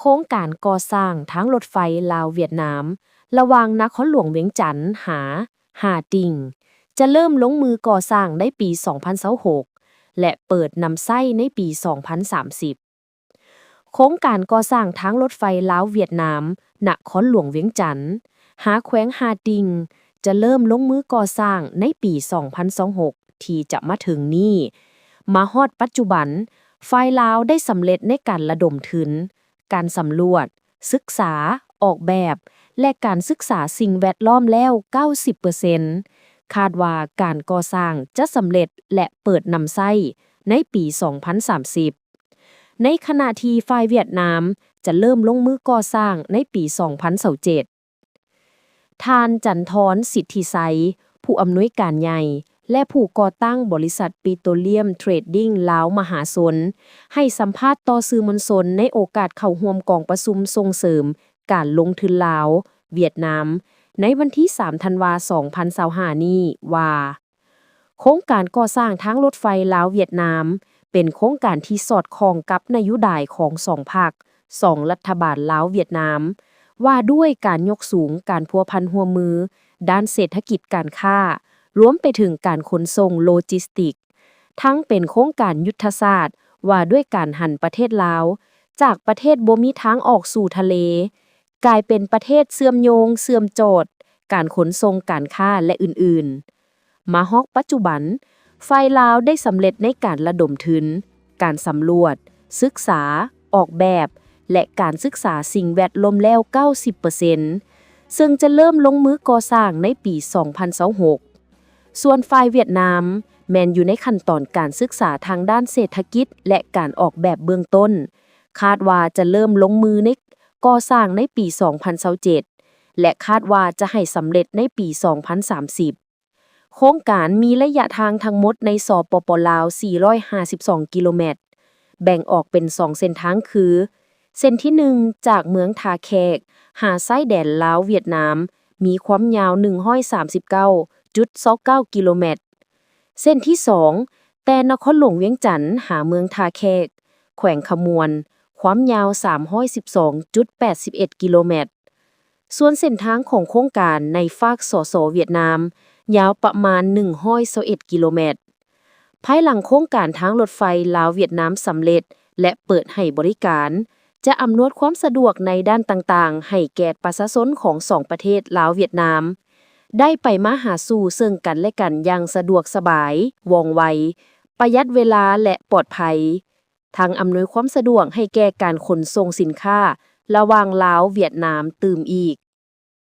ครงการก่อสร้างทางรถไฟลาวเวียดนามระหว่างนครหลวงเวียงจันทน์หาฮาติ่งจะเริ่มลงมือก่อสร้างในปี 2026 และเปิดนำไส้ในปี 2030 โครงการก่อสร้างทางรถไฟลาวเวียดนามนครหลวงเวียงจันทน์หาแขวงฮาติ่งจะเริ่มลงมือก่อสร้างในปี 2026 ที่จะมาถึงนี้มาฮอดปัจจุบันฝ่ายลาวได้สำเร็จในการระดมทุนการสำรวจศึกษาออกแบบและการศึกษาสิ่งแวดล้อมแล้ว 90% คาดว่าการก่อสร้างจะสำเร็จและเปิดนำไส้ในปี 2030 ในขณะที่ฝ่ายเวียดนามจะเริ่มลงมือก่อสร้างในปี 2027 ท่านจันทรสิทธิไซผู้อำนวยการใหญ่และผู้ก่อตั้งบริษัทปิโตรเลียมเทรดดิ้งลาวมหาชนให้สัมภาษณ์ต่อสื่อมวลชนในโอกาสเข้าร่วมกองประชุมส่งเสริมการลงทุนลาวเวียดนามในวันที่ 3 ธันวาคม 2025 นี้ว่าโครงการก่อสร้างทางรถไฟลาวเวียดนามเป็นโครงการที่สอดคล้องกับนโยบายของ2 พรรค 2 รัฐบาลลาวเวียดนามว่าด้วยการยกสูงการพัวพันร่วมมือด้านเศรษฐกิจการค้ารวมไปถึงการขนส่งโลจิสติกทั้งเป็นโครงการยุทธศาสตร์ว่าด้วยการหันประเทศลาวจากประเทศบ่มีทางออกสู่ทะเลกลายเป็นประเทศเชื่อมโยงเชื่อมโจทย์การขนส่งการค้าและอื่นๆมาฮอกปัจจุบันฝ่ายลาวได้สำเร็จในการระดมทุนการสำรวจศึกษาออกแบบและการศึกษาสิ่งแวดล้อมแล้ว 90% ซึ่งจะเริ่มลงมือก่อสร้างในปี 2026 ส่วนฝ่ายเวียดนามแม้นอยู่ในขั้นตอนการศึกษาทางด้านเศรษฐกิจและการออกแบบเบื้องต้นคาดว่าจะเริ่มลงมือในก่อสร้างในปี 2027 และคาดว่าจะให้สำเร็จในปี 2030 โครงการมีระยะทางทั้งหมดในสปป.ลาว 452 กิโลเมตรแบ่งออกเป็น 2 เส้นทางคือ เส้นที่ 1 จากเมืองทาแขกหาชายแดนลาวเวียดนามมีความยาว 139.29 กิโลเมตรเส้นที่ 2 แต่นครหลวงเวียงจันทน์หาเมืองทาแขกแขวงขมวนความยาว 312.81 กิโลเมตรส่วนเส้นทางของโครงการในฝากสสเวียดนามยาวประมาณ 121 กิโลเมตรภายหลังโครงการทางรถไฟลาวเวียดนามสำเร็จและเปิดให้บริการจะอำนวยความสะดวกในด้านต่างๆให้แก่ประชาชนของ2ประเทศลาวเวียดนามได้ไปมาหาสู่ซึ่งกันและกันอย่างสะดวกสบายว่องไวประหยัดเวลาและปลอดภัยทั้งอำนวยความสะดวกให้แก่การขนส่งสินค้าระหว่างลาวเวียดนามตื่มอีก